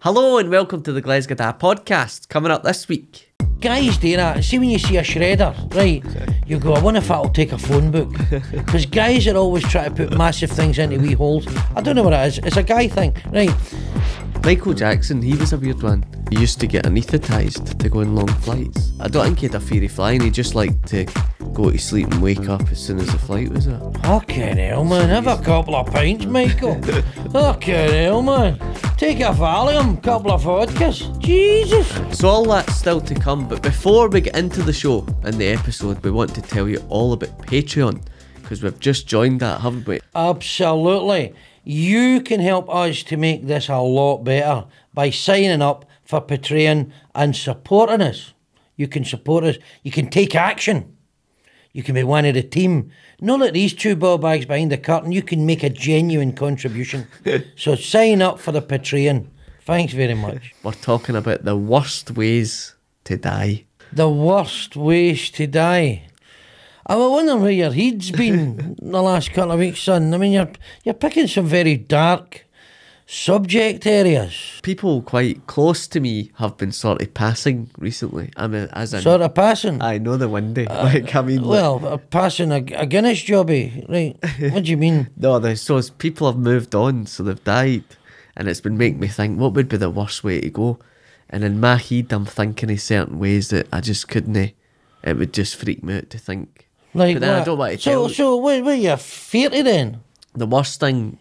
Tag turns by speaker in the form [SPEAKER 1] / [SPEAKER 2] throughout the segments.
[SPEAKER 1] Hello and welcome to the Glesga podcast. Coming up this week.
[SPEAKER 2] Guys do that. See when you see a shredder, right, you go, I wonder if that'll take a phone book. Because guys are always trying to put massive things into wee holes. I don't know what it is. It's a guy thing, right?
[SPEAKER 1] Michael Jackson, he was a weird one. He used to get anaesthetised to go on long flights. I don't think he had a fear of flying, he just liked to go to sleep and wake up as soon as the flight was up.
[SPEAKER 2] Fucking hell, man. Have a couple of pints, Michael. Fucking hell, man. Take a Valium, couple of vodkas. Jesus.
[SPEAKER 1] So all that's still to come, but before we get into the show and the episode, we want to tell you all about Patreon, because we've just joined that, haven't we?
[SPEAKER 2] Absolutely. You can help us to make this a lot better by signing up for Patreon and supporting us. You can support us. You can take action. You can be one of the team. Not like these two ball bags behind the curtain. You can make a genuine contribution. So sign up for the Patreon. Thanks very much.
[SPEAKER 1] We're talking about the worst ways to die.
[SPEAKER 2] The worst ways to die. I wonder where your head's been the last couple of weeks, son. I mean, you're picking some very dark subject areas.
[SPEAKER 1] People quite close to me have been sort of passing recently. I mean, as in...
[SPEAKER 2] Sort of passing?
[SPEAKER 1] I know the windy.
[SPEAKER 2] Passing a Guinness jobby, right? What do you mean?
[SPEAKER 1] No, so people have moved on, so they've died. And it's been making me think, what would be the worst way to go? And in my head, I'm thinking of certain ways that I just couldn't... It would just freak me out to think.
[SPEAKER 2] Like
[SPEAKER 1] but then
[SPEAKER 2] what?
[SPEAKER 1] I don't want to tell you.
[SPEAKER 2] So what are you, 30 then?
[SPEAKER 1] The worst thing,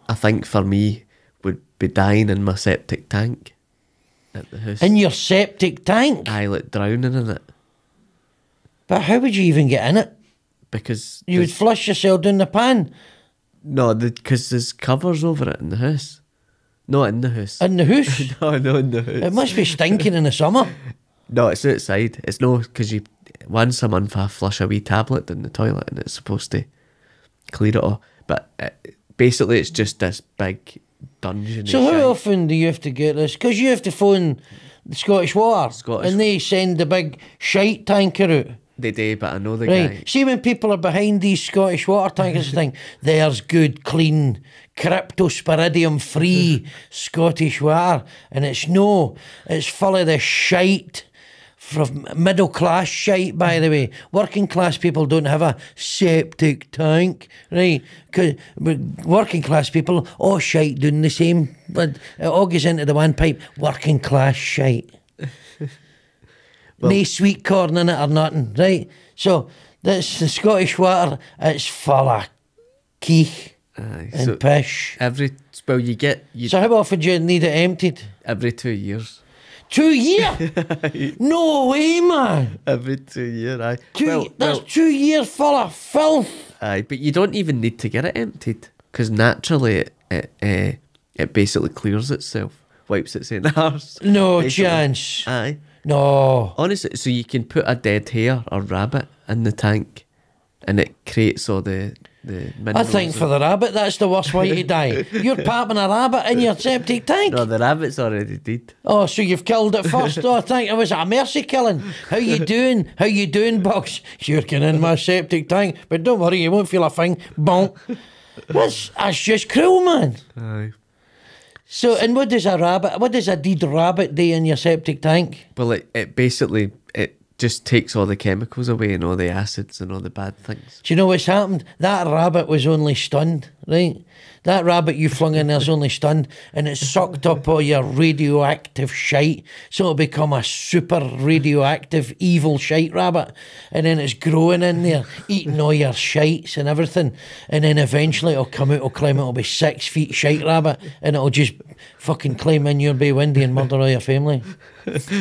[SPEAKER 1] I think, for me would be dying in my septic tank at the house.
[SPEAKER 2] In your septic tank?
[SPEAKER 1] Aye, like drowning in it.
[SPEAKER 2] But how would you even get in it?
[SPEAKER 1] Because...
[SPEAKER 2] You would flush yourself down the pan?
[SPEAKER 1] No, because there's covers over it in the house. Not in the house.
[SPEAKER 2] In the house?
[SPEAKER 1] No, in the house.
[SPEAKER 2] It must be stinking in the summer.
[SPEAKER 1] No, it's outside. It's no, because you... Once a month I flush a wee tablet in the toilet and it's supposed to clear it all. But basically it's just this big dungeon.
[SPEAKER 2] So how often do you have to get this? Because you have to phone the Scottish Water and they send the big shite tanker out.
[SPEAKER 1] They do, but I know the guy.
[SPEAKER 2] See when people are behind these Scottish Water tankers thing, there's good, clean, cryptosporidium free Scottish water. And it's full of the shite. From middle class shite, by the way. Working class people don't have a septic tank, right? Because working class people, all shite doing the same, but it all goes into the one pipe. Working class shite. No sweet corn in it or nothing, right? So that's the Scottish Water. It's full of keech and pish.
[SPEAKER 1] So
[SPEAKER 2] how often do you need it emptied?
[SPEAKER 1] Every 2 years.
[SPEAKER 2] 2 years? No way, man.
[SPEAKER 1] Every 2 years, aye.
[SPEAKER 2] That's 2 years full of filth.
[SPEAKER 1] Aye, but you don't even need to get it emptied, because naturally it basically clears itself, wipes its own arse.
[SPEAKER 2] No
[SPEAKER 1] basically.
[SPEAKER 2] Chance.
[SPEAKER 1] Aye.
[SPEAKER 2] No.
[SPEAKER 1] Honestly, so you can put a dead hare or rabbit in the tank, and it creates all the
[SPEAKER 2] I think for the rabbit, that's the worst way to die. You're popping a rabbit in your septic tank.
[SPEAKER 1] No, the rabbit's already dead.
[SPEAKER 2] Oh, so you've killed it first. Oh, I think it was a mercy killing. How you doing? How you doing, Bugs? You're getting in my septic tank, but don't worry, you won't feel a thing. Bonk. That's just cruel, man.
[SPEAKER 1] Aye.
[SPEAKER 2] So, and what does a dead rabbit do in your septic tank?
[SPEAKER 1] Well, it basically just takes all the chemicals away and all the acids and all the bad things.
[SPEAKER 2] Do you know what's happened? That rabbit was only stunned, right? That rabbit you flung in there's only stunned, and it sucked up all your radioactive shite, so it'll become a super radioactive evil shite rabbit, and then it's growing in there, eating all your shites and everything, and then eventually it'll come out, it'll climb out, it'll be 6 feet shite rabbit, and it'll just fucking climb in your bay window and murder all your family.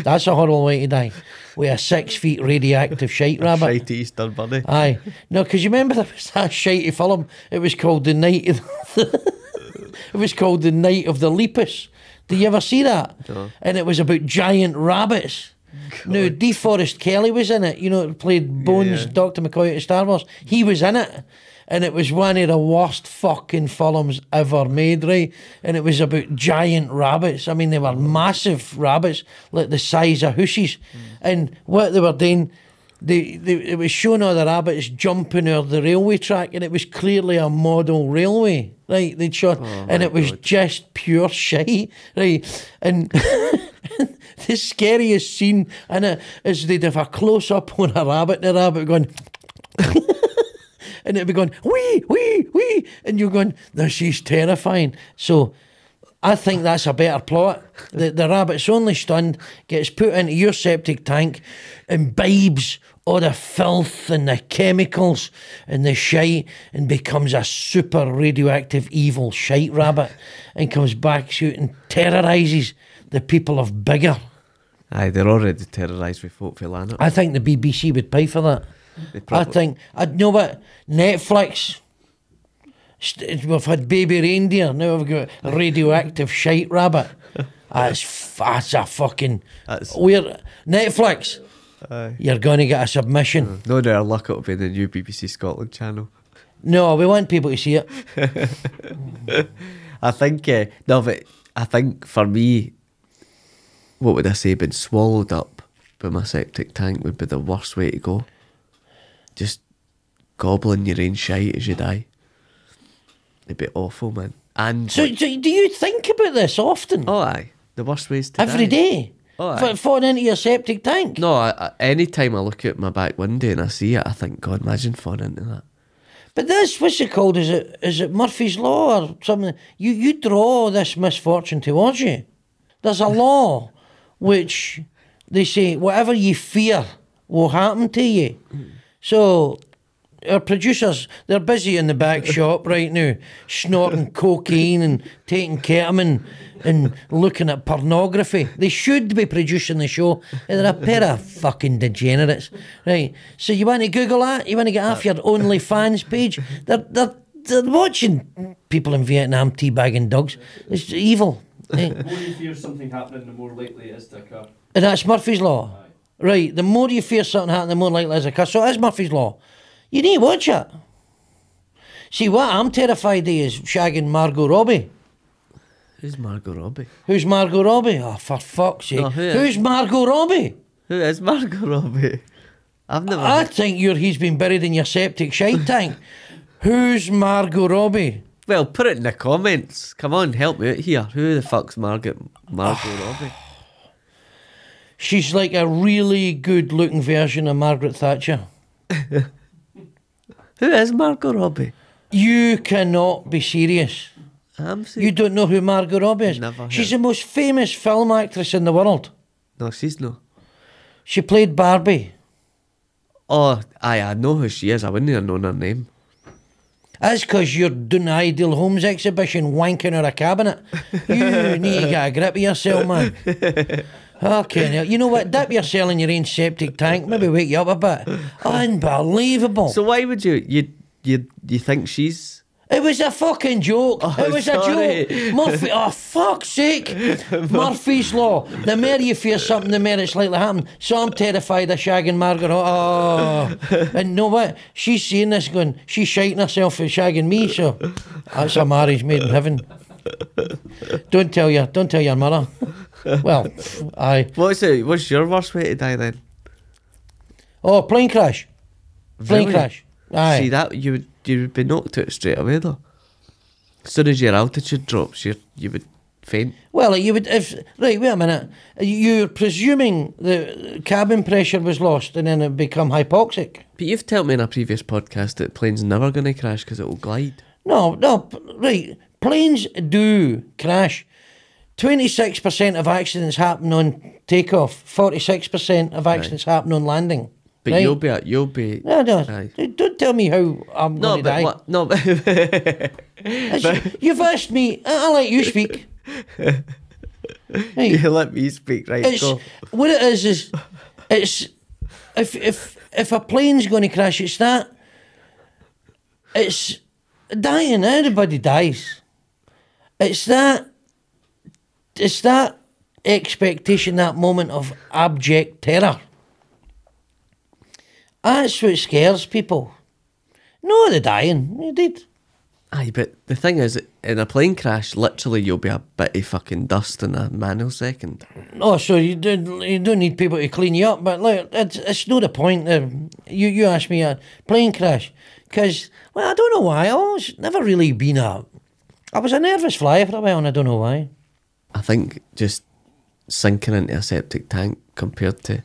[SPEAKER 2] That's a horrible way to die. With a 6 feet radioactive shite rabbit.
[SPEAKER 1] Shite Easter bunny.
[SPEAKER 2] Aye. No, because you remember there was that shitey film, it was called The Night of it was called The Night of the Lepus. Did you ever see that?
[SPEAKER 1] No.
[SPEAKER 2] And it was about giant rabbits. God. No, DeForest Kelly was in it. You know, played Bones, yeah. Dr. McCoy at Star Wars. He was in it. And it was one of the worst fucking films ever made, right? And it was about giant rabbits. I mean, they were massive rabbits, like the size of hoosies. And what they were doing, it was showing all the rabbits jumping over the railway track, and it was clearly a model railway, right? They'd shot, and it was just pure shite, right? And the scariest scene in it is they'd have a close up on a rabbit, and the rabbit going, and it'd be going wee wee wee, and you're going, this is terrifying. So I think that's a better plot. The rabbit's only stunned, gets put into your septic tank, imbibes all the filth and the chemicals and the shite, and becomes a super radioactive evil shite rabbit, and comes back out and terrorises the people of Biggar.
[SPEAKER 1] Aye, they're already terrorised with folk for Lanark.
[SPEAKER 2] I think the BBC would pay for that. I think, I know what, Netflix... We've had baby reindeer, now we've got a radioactive shite rabbit. That's a fucking... We're Netflix, you're going to get a submission.
[SPEAKER 1] No, no, luck it'll be the new BBC Scotland channel.
[SPEAKER 2] No, we want people to see it.
[SPEAKER 1] I think, no, but I think for me, what would I say, being swallowed up by my septic tank would be the worst way to go. Just gobbling your own shite as you die. It'd be awful, man. And
[SPEAKER 2] so do you think about this often?
[SPEAKER 1] Oh, aye. The worst ways to
[SPEAKER 2] Every
[SPEAKER 1] die.
[SPEAKER 2] day?
[SPEAKER 1] Oh, aye.
[SPEAKER 2] Falling into your septic tank?
[SPEAKER 1] No, any time I look out my back window and I see it, I think, God, imagine falling into that.
[SPEAKER 2] But this, what's it called? Is it Murphy's Law or something? You draw this misfortune towards you. There's a law which they say whatever you fear will happen to you. So our producers, they're busy in the back shop right now, snorting cocaine and taking ketamine and looking at pornography. They should be producing the show. They're a pair of fucking degenerates, right? So you want to Google that? You want to get off your OnlyFans page? They're watching people in Vietnam teabagging dogs. It's evil. Right?
[SPEAKER 3] The more you fear something happening, the more likely it is to occur.
[SPEAKER 2] And that's Murphy's Law.
[SPEAKER 3] Aye.
[SPEAKER 2] Right, the more you fear something happening, the more likely it is to occur. So it is Murphy's Law. You need to watch it. See, what I'm terrified of is shagging Margot Robbie.
[SPEAKER 1] Who's Margot Robbie?
[SPEAKER 2] Who's Margot Robbie? Oh, for fuck's sake.
[SPEAKER 1] No,
[SPEAKER 2] Who's Margot Robbie?
[SPEAKER 1] Who is Margot Robbie? I've never
[SPEAKER 2] I think he's been buried in your septic shite tank. Who's Margot Robbie?
[SPEAKER 1] Well, put it in the comments. Come on, help me out here. Who the fuck's Margot Robbie?
[SPEAKER 2] She's like a really good looking version of Margaret Thatcher.
[SPEAKER 1] Who is Margot Robbie?
[SPEAKER 2] You cannot be serious.
[SPEAKER 1] I'm serious.
[SPEAKER 2] You don't know who Margot Robbie is?
[SPEAKER 1] Never heard.
[SPEAKER 2] She's the most famous film actress in the world.
[SPEAKER 1] No, she's no.
[SPEAKER 2] She played Barbie.
[SPEAKER 1] Oh, aye, I know who she is. I wouldn't have known her name.
[SPEAKER 2] That's because you're doing the Ideal Homes exhibition wanking out a cabinet. You need to get a grip of yourself, man. Okay, now, you know what? Dip yourself in your own septic tank. Maybe wake you up a bit. Unbelievable.
[SPEAKER 1] So why would you think she's...
[SPEAKER 2] It was a fucking joke.
[SPEAKER 1] Oh,
[SPEAKER 2] it was
[SPEAKER 1] sorry.
[SPEAKER 2] a joke. Murphy, oh, fuck's sake. Murphy's Law. The more you fear something, the more it's likely to happen. So I'm terrified of shagging Margaret. Oh. And know what? She's seeing this going, she's shiting herself for shagging me, so that's a marriage made in heaven. Don't tell your mother. Well, aye.
[SPEAKER 1] What's your worst way to die then?
[SPEAKER 2] Oh, plane crash. Plane
[SPEAKER 1] Really?
[SPEAKER 2] crash. Aye.
[SPEAKER 1] See, that you would be knocked out straight away though. As soon as your altitude drops, you would faint.
[SPEAKER 2] Well, you would, right, wait a minute. You're presuming the cabin pressure was lost and then it become hypoxic.
[SPEAKER 1] But you've told me in a previous podcast that plane's never going to crash because it will glide.
[SPEAKER 2] No, right. Planes do crash. 26% of accidents happen on takeoff. 46% of accidents happen on landing.
[SPEAKER 1] But
[SPEAKER 2] right?
[SPEAKER 1] you'll be.
[SPEAKER 2] No,
[SPEAKER 1] Aye.
[SPEAKER 2] don't tell me how I'm going to die.
[SPEAKER 1] What? No, but
[SPEAKER 2] You've asked me. I'll let you speak. Right.
[SPEAKER 1] you let me speak, right?
[SPEAKER 2] It's,
[SPEAKER 1] Go.
[SPEAKER 2] what it is it's if a plane's going to crash, it's dying. Everybody dies. It's that expectation, that moment of abject terror. That's what scares people. No, they're dying. They did.
[SPEAKER 1] Aye, but the thing is, in a plane crash, literally you'll be a bit of fucking dust in a nanosecond.
[SPEAKER 2] Oh, so you don't need people to clean you up, but look, it's not the point. You asked me a plane crash, because, well, I don't know why. Never really been I was a nervous flyer for a while, and I don't know why.
[SPEAKER 1] I think just sinking into a septic tank compared to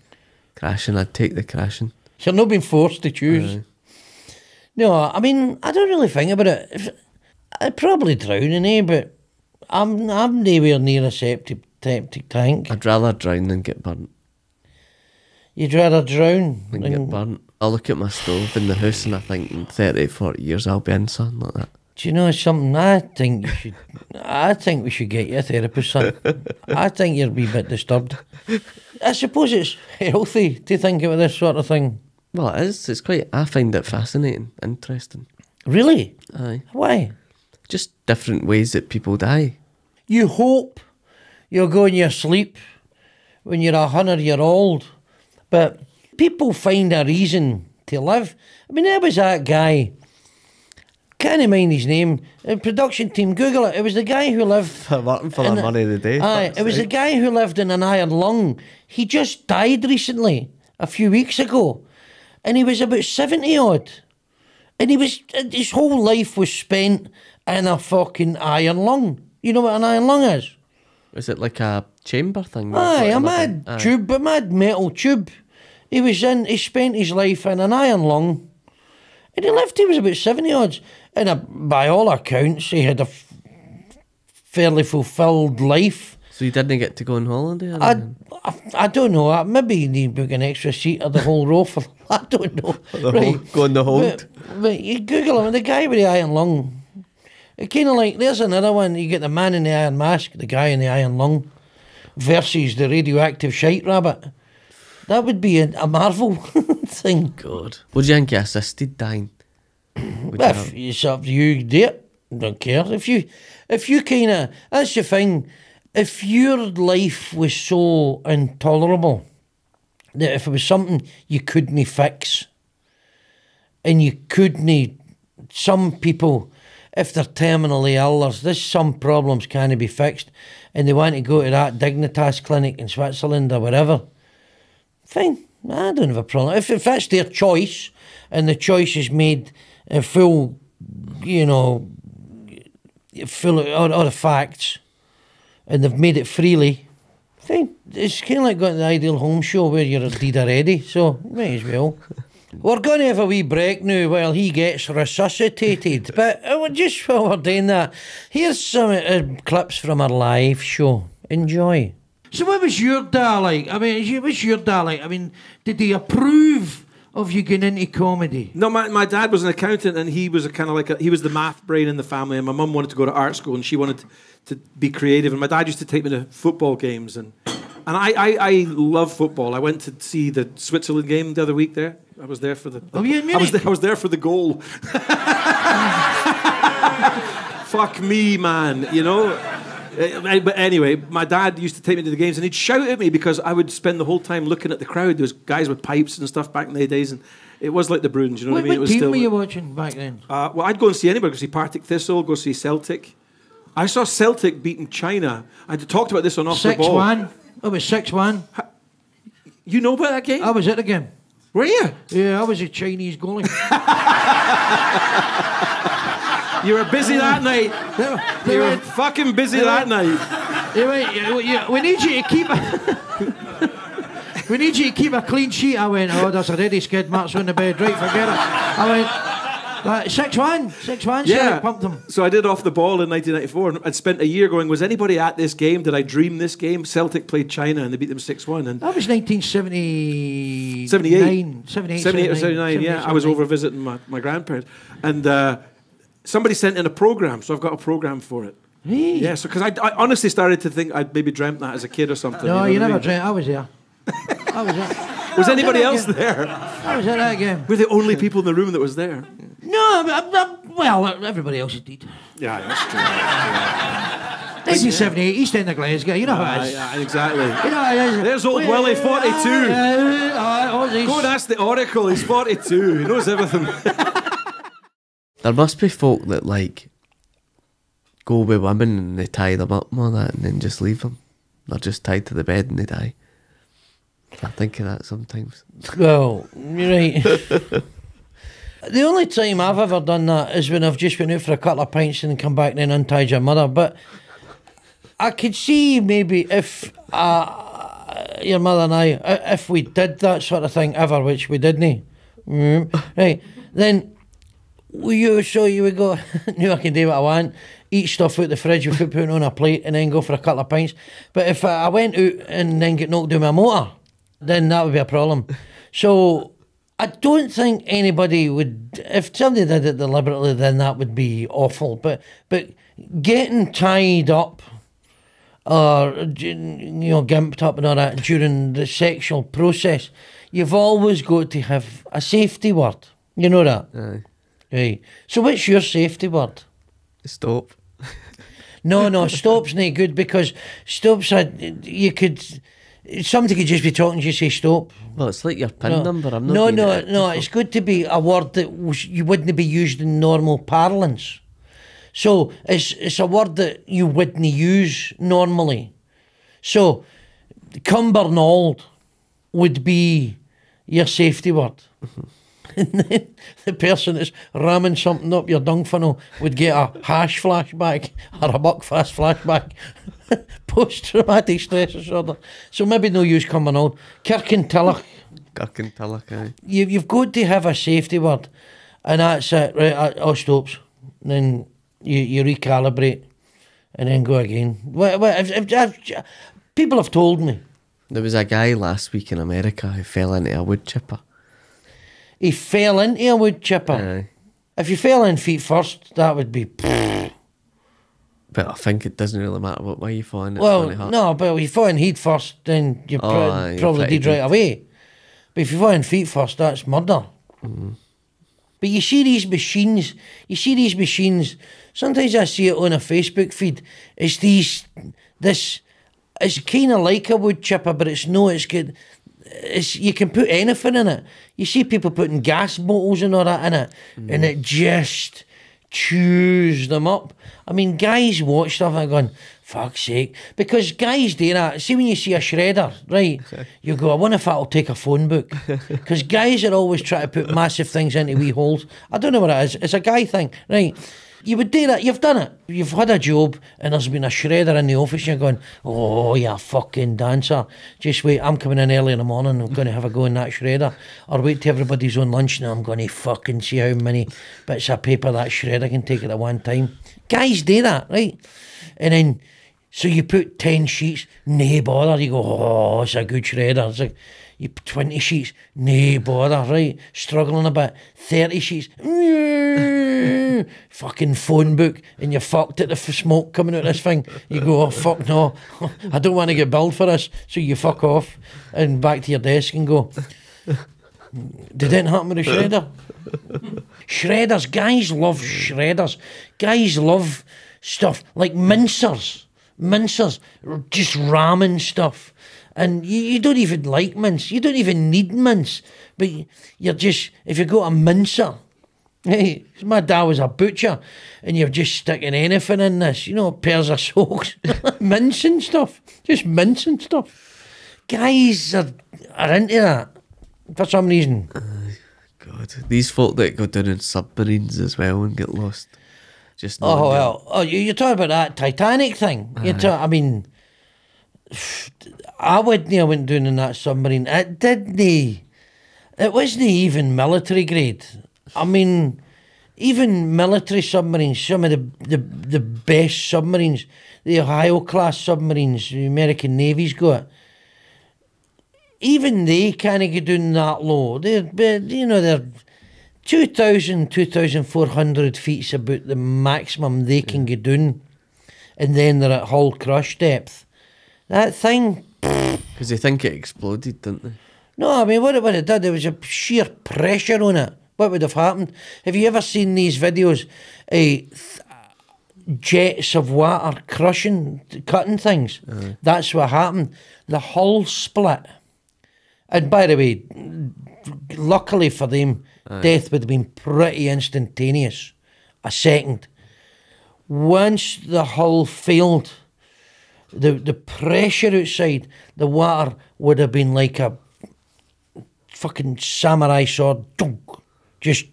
[SPEAKER 1] crashing, I'd take the crashing.
[SPEAKER 2] So you're not being forced to choose. No, I mean, I don't really think about it. I'd probably drown, but I'm nowhere near a septic tank.
[SPEAKER 1] I'd rather drown than get burnt.
[SPEAKER 2] You'd rather drown
[SPEAKER 1] Than get burnt. I look at my stove in the house and I think in 30, 40 years I'll be in something like that.
[SPEAKER 2] Do you know something? I think we should get you a therapist, son. I think you're a wee bit disturbed. I suppose it's healthy to think about this sort of thing.
[SPEAKER 1] Well, it is. I find it fascinating, interesting.
[SPEAKER 2] Really?
[SPEAKER 1] Aye.
[SPEAKER 2] Why?
[SPEAKER 1] Just different ways that people die.
[SPEAKER 2] You hope you'll go in your sleep when you're 100-year-old, but people find a reason to live. I mean, there was that guy, can't mind his name, the production team, Google it. It was the guy who lived...
[SPEAKER 1] Working for the money of the day.
[SPEAKER 2] Aye, it was the guy who lived in an iron lung. He just died recently, a few weeks ago, and he was about 70 odd. And his whole life was spent in a fucking iron lung. You know what an iron lung is?
[SPEAKER 1] Is it like a chamber thing?
[SPEAKER 2] Aye, a mad tube, a mad metal tube. He spent his life in an iron lung. And he was about 70 odds. And by all accounts, he had a fairly fulfilled life.
[SPEAKER 1] So you didn't get to go on holiday?
[SPEAKER 2] I don't know. Maybe you need to book an extra seat of the whole row for... I don't know.
[SPEAKER 1] Go on the hold.
[SPEAKER 2] But you Google him, the guy with the iron lung. It kind of like, there's another one. You get the man in the iron mask, the guy in the iron lung, versus the radioactive shite rabbit. That would be a Marvel thing.
[SPEAKER 1] God. Would you think you assisted dying?
[SPEAKER 2] If it's up to you, do it. Don't care. If you kind of, that's the thing. If your life was so intolerable that if it was something you couldn't fix, and you couldn't, some people, if they're terminally ill, there's some problems can't be fixed, and they want to go to that Dignitas clinic in Switzerland or wherever, fine, I don't have a problem. If that's their choice, and the choice is made full, full of all the facts, and they've made it freely, fine. It's kind of like going to the Ideal Home show where you're dead already, so may as well. We're going to have a wee break now while he gets resuscitated, but just while we're doing that, here's some clips from our live show. Enjoy. So what was your dad like? I mean, did he approve of you getting into comedy?
[SPEAKER 4] No, my dad was an accountant, and he was he was the math brain in the family, and my mum wanted to go to art school, and she wanted to be creative, and my dad used to take me to football games, and I love football. I went to see the Switzerland game the other week there. I was there for the...
[SPEAKER 2] Oh, you in Munich?
[SPEAKER 4] I was there for the goal. Fuck me, man, But anyway, my dad used to take me to the games, and he'd shout at me because I would spend the whole time looking at the crowd. There was guys with pipes and stuff back in the days, and it was like the Bruins, you know what I mean?
[SPEAKER 2] What team were you watching back then?
[SPEAKER 4] Well, I'd go and see anybody. Go see Partick Thistle, go see Celtic. I saw Celtic beating China. I talked about this on Off the Ball.
[SPEAKER 2] 6-1. It was 6-1.
[SPEAKER 4] You know about that game?
[SPEAKER 2] I was at the game.
[SPEAKER 4] Were you?
[SPEAKER 2] Yeah, I was a Chinese goalie.
[SPEAKER 4] You were busy that night. You were fucking busy that night.
[SPEAKER 2] We need you to keep we need you to keep a clean sheet. I went, oh, there's already skid marks on the bed. Right, forget it. I went, 6-1,
[SPEAKER 4] yeah.
[SPEAKER 2] So I pumped them.
[SPEAKER 4] So I did Off the Ball in 1994, and I'd spent a year going, was anybody at this game? Did I dream this game? Celtic played China, and they beat them 6-1. And
[SPEAKER 2] that was 1970...
[SPEAKER 4] 78.
[SPEAKER 2] 78
[SPEAKER 4] or 79, yeah. I was over visiting my grandparents. And... somebody sent in a program, so I've got a program for it.
[SPEAKER 2] Hey.
[SPEAKER 4] Yeah, so because I honestly started to think I'd maybe dreamt that as a kid or something.
[SPEAKER 2] No, you never dreamt. I was there. I was there.
[SPEAKER 4] Was anybody else there?
[SPEAKER 2] I was at that game.
[SPEAKER 4] We're the only people in the room that was there.
[SPEAKER 2] No, well, everybody else did.
[SPEAKER 4] Yeah, that's true.
[SPEAKER 2] 1978, East End of Glesga. You know how it is.
[SPEAKER 4] Yeah, exactly.
[SPEAKER 2] You know how it is.
[SPEAKER 4] There's old Willie, 42. Go and ask the Oracle. He's 42. He knows everything.
[SPEAKER 1] There must be folk that, like, go with women and they tie them up and all that and then just leave them. They're just tied to the bed and they die. I think of that sometimes.
[SPEAKER 2] Well, you're right. The only time I've ever done that is when I've just been out for a couple of pints and come back and then untied your mother. But I could see maybe if your mother and I, if we did that sort of thing ever, which we didn't, right, then you would go, no, I can do what I want, eat stuff out the fridge with food put on a plate and then go for a couple of pints. But if I went out and then get knocked down my motor, then that would be a problem. So I don't think anybody would, if somebody did it deliberately, then that would be awful. But getting tied up or, gimped up and all that during the sexual process, you've always got to have a safety word. You know that?
[SPEAKER 1] Aye.
[SPEAKER 2] Right. So what's your safety word?
[SPEAKER 1] Stop.
[SPEAKER 2] No, stop's not good because stop's somebody could just be talking to you, say stop.
[SPEAKER 1] Well, it's like your PIN number. I'm not
[SPEAKER 2] No,
[SPEAKER 1] being
[SPEAKER 2] no,
[SPEAKER 1] active
[SPEAKER 2] no.
[SPEAKER 1] for-
[SPEAKER 2] It's good to be a word that you wouldn't be used in normal parlance. So it's a word that you wouldn't use normally. So Cumbernauld would be your safety word. And then the person that's ramming something up your dung funnel would get a hash flashback or a buckfast flashback. Post-traumatic stress disorder. So maybe no use Cumbernauld. Kirkintilloch.
[SPEAKER 1] Kirkintilloch, aye.
[SPEAKER 2] You've got to have a safety word. And that's it. Right, all stops. And then you recalibrate and then go again. People have told me.
[SPEAKER 1] There was a guy last week in America who fell into a wood chipper.
[SPEAKER 2] He fell into a wood chipper.
[SPEAKER 1] Aye.
[SPEAKER 2] If you fell in feet first, that would be...
[SPEAKER 1] But I think it doesn't really matter what way you fall in. It's
[SPEAKER 2] Well,
[SPEAKER 1] gonna hurt.
[SPEAKER 2] no, but if you fall in head first, then you
[SPEAKER 1] aye, you're
[SPEAKER 2] probably
[SPEAKER 1] pretty
[SPEAKER 2] did right
[SPEAKER 1] good.
[SPEAKER 2] away. But if you fall in feet first, that's murder. But you see these machines, sometimes I see it on a Facebook feed, it's it's kind of like a wood chipper, but it's good. You can put anything in it. You see people putting gas bottles and all that in it, and it just chews them up. I mean, guys watch stuff and are going, fuck's sake. Because guys do that. See, when you see a shredder, right, you go, I wonder if that'll take a phone book. Because guys are always trying to put massive things into wee holes. I don't know what it is. It's a guy thing, right? You would do that. You've done it. You've had a job and there's been a shredder in the office and you're going, oh, you fucking dancer. Just wait, I'm coming in early in the morning. I'm going to have a go in that shredder. Or wait till everybody's on lunch and I'm going to fucking see how many bits of paper that shredder can take at the one time. Guys do that, right? And then, so you put 10 sheets, nae bother. You go, oh, it's a good shredder. It's like, you put 20 sheets, nae bother, right? Struggling a bit. 30 sheets, fucking phone book, and you're fucked at the smoke coming out this thing. You go, oh, fuck no, I don't want to get billed for this. So you fuck off and back to your desk and go, did it happen with the shredder? Shredders, guys love shredders. Guys love stuff like mincers, just ramming stuff. And you don't even like mince. You don't even need mince. But you're just, if you go to a mincer, hey, my dad was a butcher, and you're just sticking anything in this, pairs of socks, mincing stuff, just mincing stuff. Guys are into that for some reason.
[SPEAKER 1] God, these folk that go down in submarines as well and get lost. Just
[SPEAKER 2] Oh, well, you're talking about that Titanic thing. I mean, I wouldn't have went down in that submarine. It wasn't even military grade. I mean, even military submarines, some of the best submarines, the Ohio class submarines, the American Navy's got, even they can't get down that low. They're 2,000, 2,400 feet's about the maximum they can get down, and then they're at hull crush depth. That thing...
[SPEAKER 1] Because they think it exploded, don't they?
[SPEAKER 2] No, I mean, what it did, there was a sheer pressure on it. What would have happened? Have you ever seen these videos? Jets of water cutting things. That's what happened. The hull split. And by the way, luckily for them, death would have been pretty instantaneous. A second. Once the hull failed, the pressure outside, the water would have been like a fucking samurai sword. Dunk, just,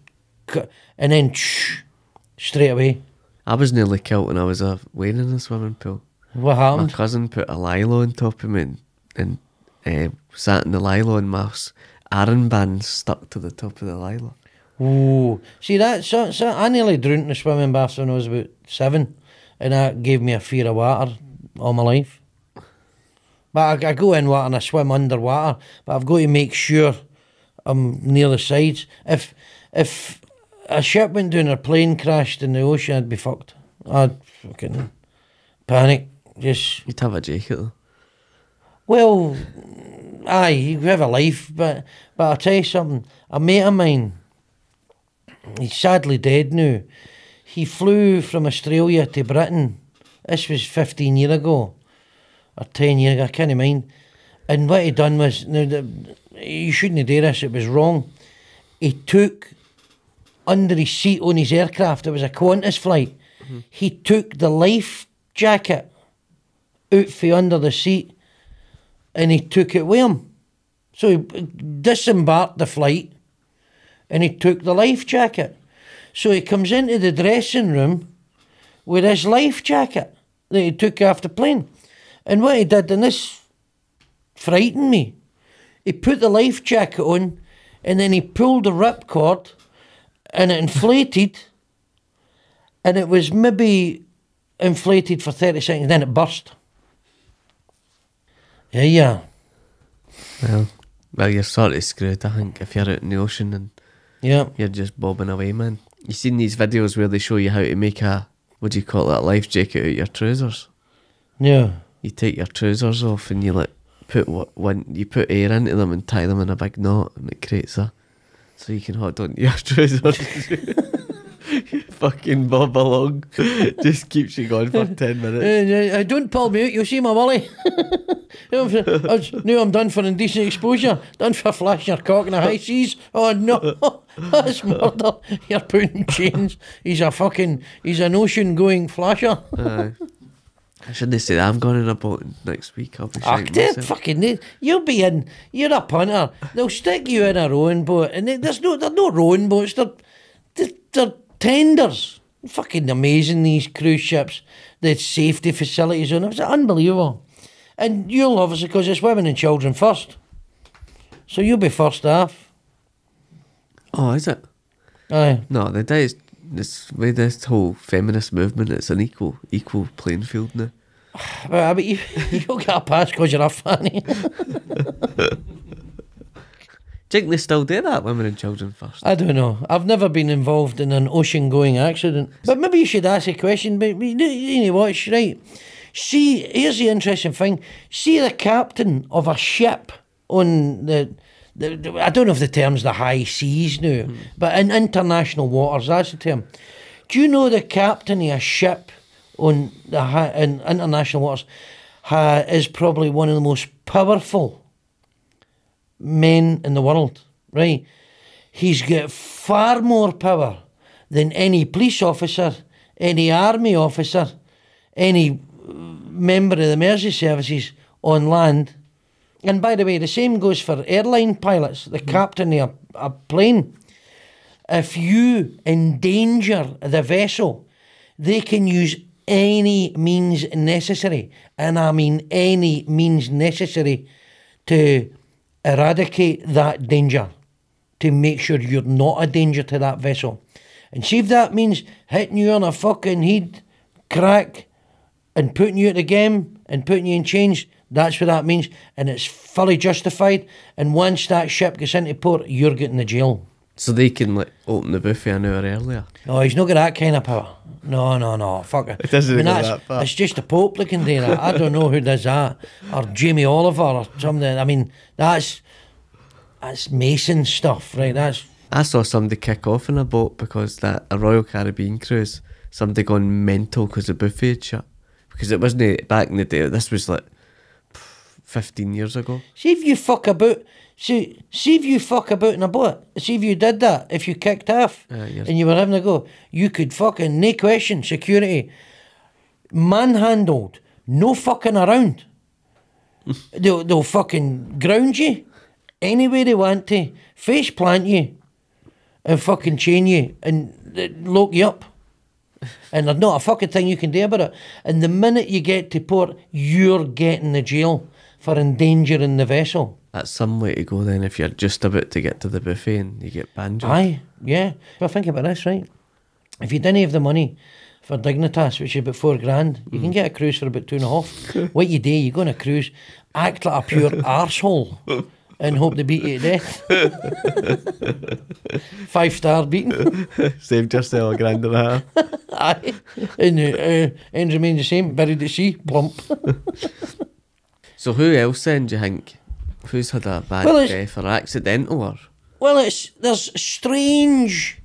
[SPEAKER 2] and then straight away.
[SPEAKER 1] I was nearly killed when I was away in the swimming pool.
[SPEAKER 2] What
[SPEAKER 1] My
[SPEAKER 2] happened?
[SPEAKER 1] cousin put a lilo on top of me and sat in the lilo, and my armband stuck to the top of the lilo.
[SPEAKER 2] Ooh, see that? So I nearly drowned in the swimming bath when I was about 7, and that gave me a fear of water all my life. But I go in water and I swim underwater, but I've got to make sure I'm near the sides. If a ship went down or a plane crashed in the ocean, I'd be fucked. I'd fucking panic. Just,
[SPEAKER 1] You'd have a jacket though.
[SPEAKER 2] well, aye, you have a life, but I'll tell you something. A mate of mine, he's sadly dead now. He flew from Australia to Britain. This was 15 years ago, or 10 years ago, I can't mind. And what he done was, you shouldn't do this, it was wrong. He took, under his seat on his aircraft, it was a Qantas flight, he took the life jacket out from under the seat and he took it with him. So he disembarked the flight and he took the life jacket. So he comes into the dressing room with his life jacket that he took off the plane. And what he did, and this frightened me, he put the life jacket on and then he pulled the ripcord and it inflated, and it was maybe inflated for 30 seconds, then it burst. Yeah.
[SPEAKER 1] Well, you're sort of screwed, I think, if you're out in the ocean and
[SPEAKER 2] Yeah.
[SPEAKER 1] you're just bobbing away, man. You seen these videos where they show you how to make a, what do you call that, life jacket out of your trousers?
[SPEAKER 2] Yeah.
[SPEAKER 1] You take your trousers off and you like you put air into them and tie them in a big knot, and it creates a, so you can hold on to your trousers. You fucking bob along. Just keeps you going for 10 minutes.
[SPEAKER 2] Don't pull me out, you'll see my willy. Now I'm done for indecent exposure. Done for flashing your cock in the high seas. Oh no, that's murder. You're putting chains. He's an ocean going flasher.
[SPEAKER 1] I shouldn't say that. I'm going in a boat next week. I'll be shouting myself.
[SPEAKER 2] Fucking, you'll be in. You're a punter. They'll stick you in a rowing boat, and they're no rowing boats. They're tenders. Fucking amazing, these cruise ships. The safety facilities on them. It's unbelievable. And you'll love us because it's women and children first. So you'll be first off.
[SPEAKER 1] Oh, is it?
[SPEAKER 2] Aye.
[SPEAKER 1] No, the day is with this whole feminist movement. It's an equal playing field now.
[SPEAKER 2] But you'll get a pass because you're a fanny.
[SPEAKER 1] Do you think they still do that, women and children first?
[SPEAKER 2] I don't know. I've never been involved in an ocean-going accident. But maybe you should ask a question. But you know what? Right. See, here's the interesting thing. See the captain of a ship on the I don't know if the term's the high seas now, but in international waters, that's the term. Do you know the captain of a ship on in international waters is probably one of the most powerful men in the world, right? He's got far more power than any police officer, any army officer, any member of the emergency services on land. And by the way, the same goes for airline pilots, the captain of a plane. If you endanger the vessel, they can use any means necessary, and I mean any means necessary, to eradicate that danger, to make sure you're not a danger to that vessel. And see if that means hitting you on a fucking head crack and putting you at the game and putting you in chains, that's what that means, and it's fully justified. And once that ship gets into port, you're getting the jail.
[SPEAKER 1] So they can like open the buffet an hour earlier.
[SPEAKER 2] No, he's not got that kind of power. No, fuck it.
[SPEAKER 1] It doesn't go that far.
[SPEAKER 2] It's just the Pope that can do that. I don't know who does that, or Jamie Oliver or something. I mean, that's Mason stuff, right?
[SPEAKER 1] I saw somebody kick off in a boat because a Royal Caribbean cruise, somebody gone mental because the buffet had shut. Because it wasn't back in the day. This was like 15 years ago.
[SPEAKER 2] See if you fuck about. See if you fuck about in a boat. See if you did that. If you kicked off and you were having a go, you could fucking, no question, security, manhandled, no fucking around. They'll fucking ground you anywhere they want to, face plant you, and fucking chain you and lock you up. And there's not a fucking thing you can do about it. And the minute you get to port, you're getting the jail for endangering the vessel.
[SPEAKER 1] That's some way to go then if you're just about to get to the buffet and you get banjoed.
[SPEAKER 2] Aye, yeah. But think about this, right? If you didn't have the money for Dignitas, which is about $4,000, you can get a cruise for about 2.5. What you do, you go on a cruise, act like a pure arsehole and hope they beat you to death. 5-star beating.
[SPEAKER 1] Saved yourself $1,500.
[SPEAKER 2] Aye. And ends remain the same, buried at sea, plump.
[SPEAKER 1] So who else then do you think? Who's had a bad death or accidental or?
[SPEAKER 2] Well, there's strange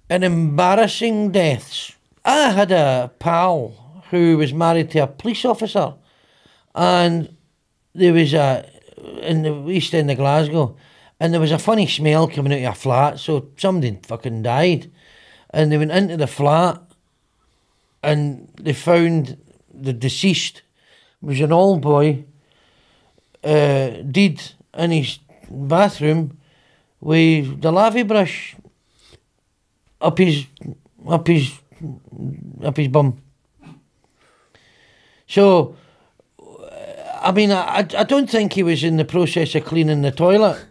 [SPEAKER 2] and embarrassing deaths. I had a pal who was married to a police officer, and there was in the east end of Glasgow, and there was a funny smell coming out of a flat, so somebody fucking died, and they went into the flat, and they found the deceased was an old boy, dead in his bathroom with the lavy brush up his bum. So, I mean, I don't think he was in the process of cleaning the toilet,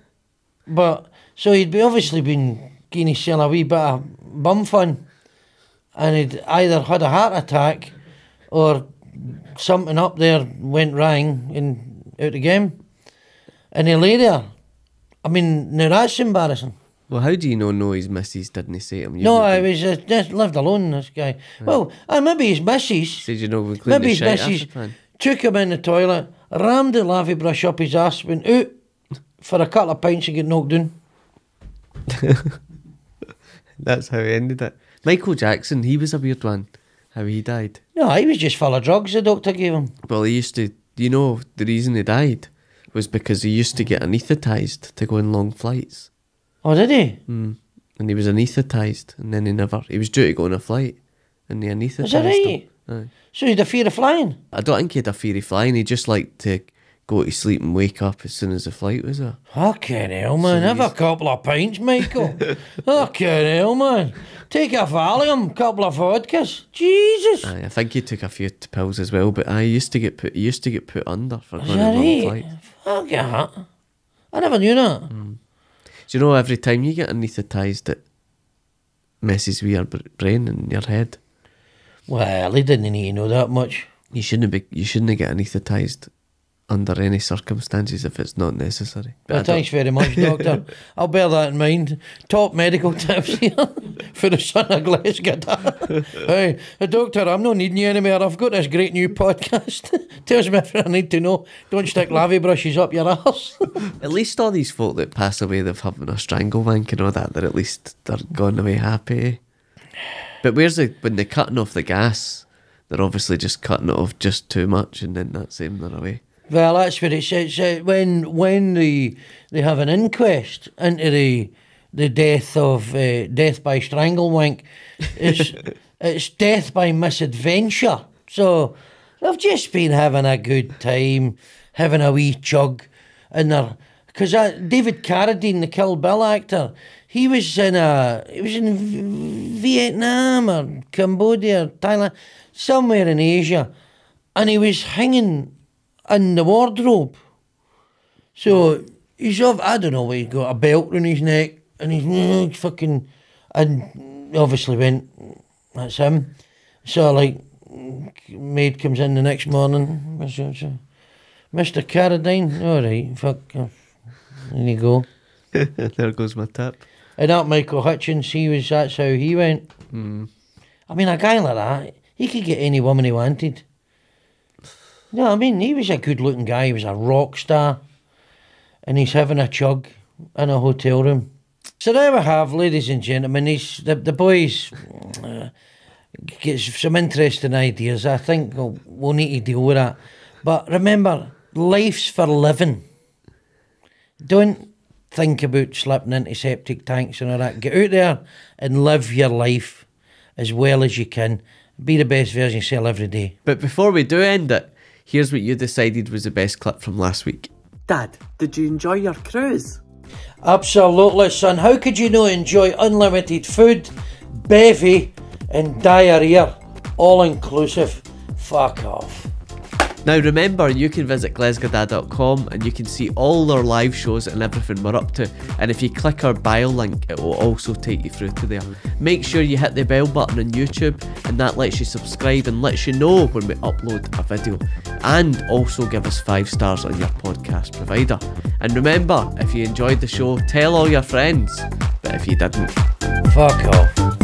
[SPEAKER 2] but so he'd obviously been getting himself a wee bit of bum fun, and he'd either had a heart attack or something up there went wrong and out the game, and he lay there. I mean, now that's embarrassing.
[SPEAKER 1] Well, how do you know his missus didn't say to him?
[SPEAKER 2] No, I was just lived alone, this guy. Right. Well, maybe his missus.
[SPEAKER 1] Said you know we cleaned
[SPEAKER 2] maybe
[SPEAKER 1] the
[SPEAKER 2] his
[SPEAKER 1] shite
[SPEAKER 2] missus
[SPEAKER 1] after.
[SPEAKER 2] took him in the toilet, rammed the lavy brush up his ass, went out for a couple of pints and get knocked down.
[SPEAKER 1] That's how he ended it. Michael Jackson, he was a weird one. How he died.
[SPEAKER 2] No, he was just full of drugs the doctor gave him.
[SPEAKER 1] Well, he used to. You know, the reason he died was because he used to get anaesthetised to go on long flights.
[SPEAKER 2] Oh, did he?
[SPEAKER 1] And he was anaesthetised, and then he was due to go on a flight, and they anaesthetised
[SPEAKER 2] Is that right?
[SPEAKER 1] him. Aye.
[SPEAKER 2] So he had a fear of flying?
[SPEAKER 1] I don't think he had a fear of flying, he just liked to go to sleep and wake up as soon as the flight was up.
[SPEAKER 2] Fucking hell, man. Have a couple of pints, Michael. Fucking hell, man. Take a Valium, couple of vodkas. Jesus.
[SPEAKER 1] Aye, I think he took a few pills as well, but he used to get put under for
[SPEAKER 2] Is
[SPEAKER 1] going
[SPEAKER 2] that
[SPEAKER 1] on long
[SPEAKER 2] right?
[SPEAKER 1] flights.
[SPEAKER 2] Fuck that. I never knew that.
[SPEAKER 1] Do you know every time you get anaesthetised it messes with your brain and your head?
[SPEAKER 2] Well, he didn't need to know that much.
[SPEAKER 1] You shouldn't get anaesthetised under any circumstances if it's not necessary. But
[SPEAKER 2] Well, thanks very much, Doctor. I'll bear that in mind. Top medical tips here for the son of Glesga. Hey, Doctor, I'm not needing you anymore. I've got this great new podcast. Tells me everything I need to know. Don't stick lavy brushes up your arse.
[SPEAKER 1] At least all these folk that pass away, they've having a strangle wank and all that, they're at least they're gone away happy. But when they're cutting off the gas, they're obviously just cutting it off just too much, and then that's them, they're away.
[SPEAKER 2] Well, that's what it says. When they have an inquest into the death of death by strangle wank, it's death by misadventure. So they've just been having a good time, having a wee chug, and because David Carradine, the Kill Bill actor, he was in Vietnam or Cambodia or Thailand, somewhere in Asia, and he was hanging in the wardrobe. So he's I don't know where he's got a belt around his neck, and he's fucking, and obviously went, that's him. So like, maid comes in the next morning, Mr. Carradine, all right, fuck, there you go.
[SPEAKER 1] There goes my tip.
[SPEAKER 2] And that Michael Hutchins, that's how he went. I mean, a guy like that, he could get any woman he wanted. No, I mean, he was a good-looking guy. He was a rock star. And he's having a chug in a hotel room. So there we have, ladies and gentlemen, the boys get some interesting ideas. I think we'll need to deal with that. But remember, life's for living. Don't think about slipping into septic tanks and all that. Get out there and live your life as well as you can. Be the best version of yourself every day.
[SPEAKER 1] But before we do end it, here's what you decided was the best clip from last week.
[SPEAKER 5] Dad, did you enjoy your cruise?
[SPEAKER 2] Absolutely, son. How could you not enjoy unlimited food, bevy, and diarrhea? All inclusive. Fuck off.
[SPEAKER 1] Now remember, you can visit glesga.com and you can see all our live shows and everything we're up to, and if you click our bio link it will also take you through to there. Make sure you hit the bell button on YouTube, and that lets you subscribe and lets you know when we upload a video, and also give us 5 stars on your podcast provider. And remember, if you enjoyed the show, tell all your friends, but if you didn't,
[SPEAKER 2] fuck off.